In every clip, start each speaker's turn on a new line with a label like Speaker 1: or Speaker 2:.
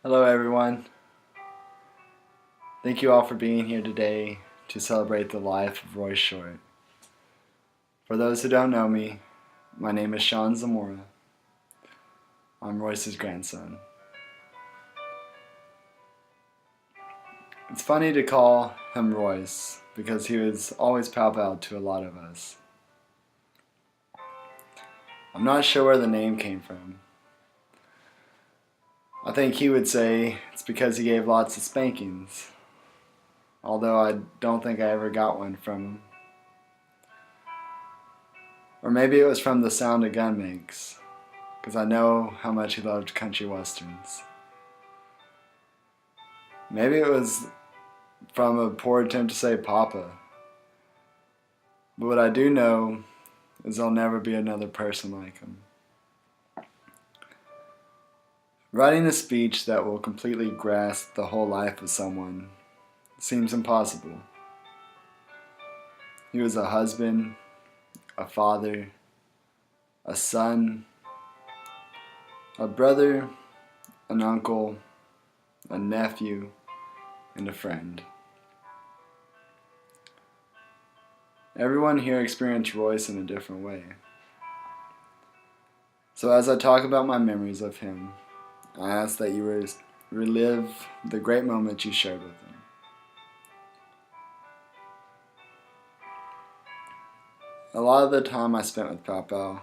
Speaker 1: Hello everyone. Thank you all for being here today to celebrate the life of Roy Short. For those who don't know me, my name is Sean Zamora. I'm Royce's grandson. It's funny to call him Royce because he was always Pow Pow to a lot of us. I'm not sure where the name came from. I think he would say it's because he gave lots of spankings, although I don't think I ever got one from him. Or maybe it was from the sound a gun makes, because I know how much he loved country westerns. Maybe it was from a poor attempt to say Papa. But what I do know is there'll never be another person like him. Writing a speech that will completely grasp the whole life of someone seems impossible. He was a husband, a father, a son, a brother, an uncle, a nephew, and a friend. Everyone here experienced Royce in a different way. So as I talk about my memories of him, I ask that you relive the great moments you shared with him. A lot of the time I spent with Pow Pow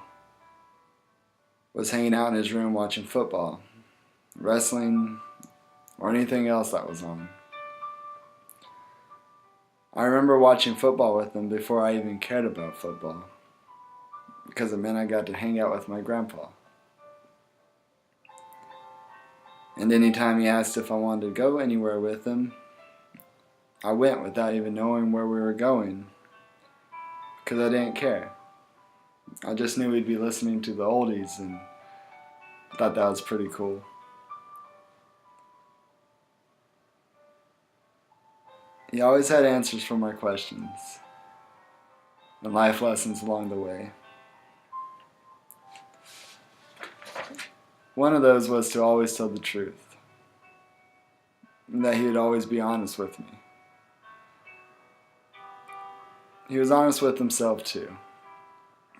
Speaker 1: was hanging out in his room watching football, wrestling, or anything else that was on. I remember watching football with him before I even cared about football, because it meant I got to hang out with my grandpa. And anytime he asked if I wanted to go anywhere with him, I went without even knowing where we were going, because I didn't care. I just knew we'd be listening to the oldies and thought that was pretty cool. He always had answers for my questions and life lessons along the way. One of those was to always tell the truth, and that he would always be honest with me. He was honest with himself too.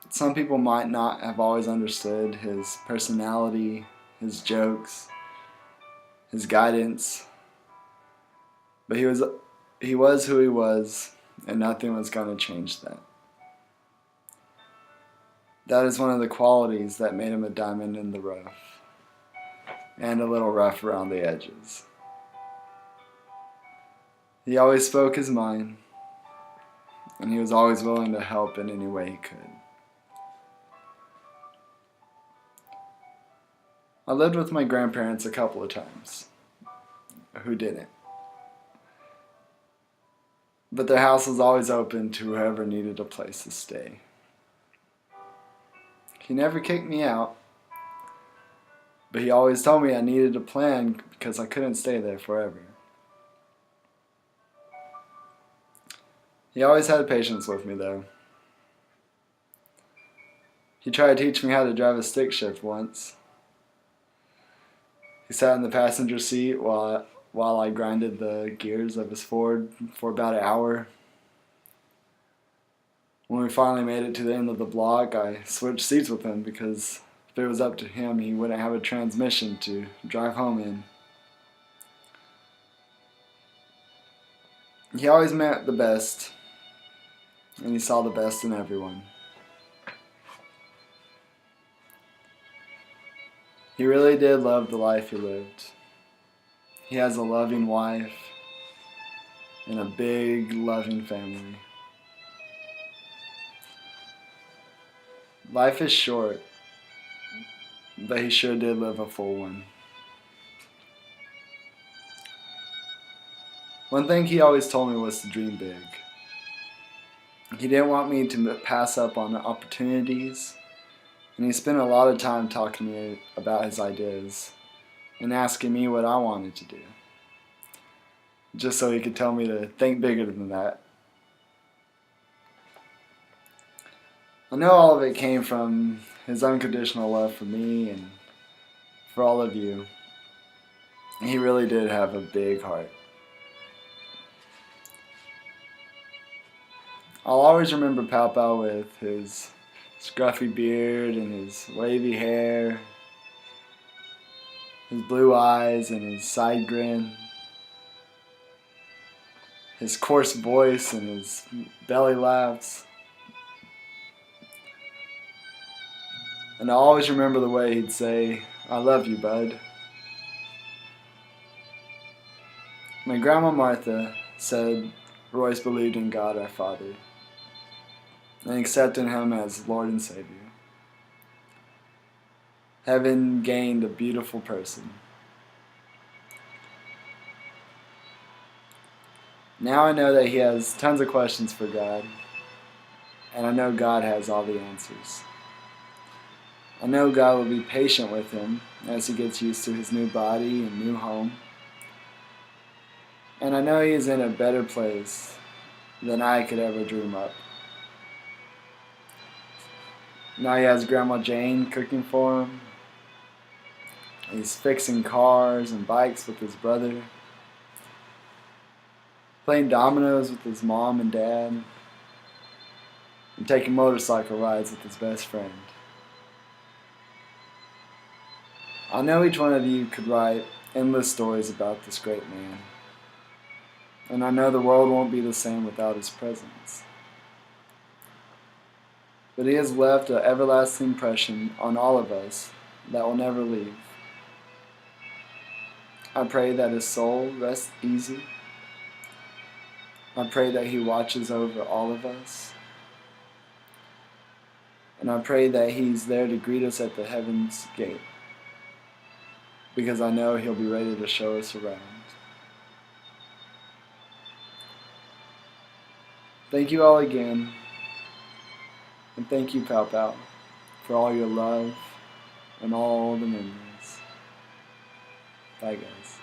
Speaker 1: Some people might not have always understood his personality, his jokes, his guidance, but he was who he was, and nothing was going to change that. That is one of the qualities that made him a diamond in the rough, and a little rough around the edges. He always spoke his mind, and he was always willing to help in any way he could. I lived with my grandparents a couple of times. Who didn't? But their house was always open to whoever needed a place to stay. He never kicked me out, but he always told me I needed a plan because I couldn't stay there forever. He always had patience with me though. He tried to teach me how to drive a stick shift once. He sat in the passenger seat while I grinded the gears of his Ford for about an hour. When we finally made it to the end of the block, I switched seats with him because if it was up to him, he wouldn't have a transmission to drive home in. He always meant the best, and he saw the best in everyone. He really did love the life he lived. He has a loving wife and a big, loving family. Life is short, but he sure did live a full one. One thing he always told me was to dream big. He didn't want me to pass up on opportunities, and he spent a lot of time talking to me about his ideas and asking me what I wanted to do, just so he could tell me to think bigger than that. I know all of it came from his unconditional love for me and for all of you. He really did have a big heart. I'll always remember Pow Pow with his scruffy beard and his wavy hair, his blue eyes and his side grin, his coarse voice and his belly laughs. And I always remember the way he'd say, "I love you, bud." My grandma Martha said Royce believed in God our Father and accepted him as Lord and Savior. Heaven gained a beautiful person. Now I know that he has tons of questions for God, and I know God has all the answers. I know God will be patient with him as he gets used to his new body and new home. And I know he is in a better place than I could ever dream up. Now he has Grandma Jane cooking for him. He's fixing cars and bikes with his brother. Playing dominoes with his mom and dad. And taking motorcycle rides with his best friend. I know each one of you could write endless stories about this great man. And I know the world won't be the same without his presence. But he has left an everlasting impression on all of us that will never leave. I pray that his soul rests easy. I pray that he watches over all of us. And I pray that he's there to greet us at the heaven's gate. Because I know he'll be ready to show us around. Thank you all again. And thank you, Pow Pow, for all your love and all the memories. Bye, guys.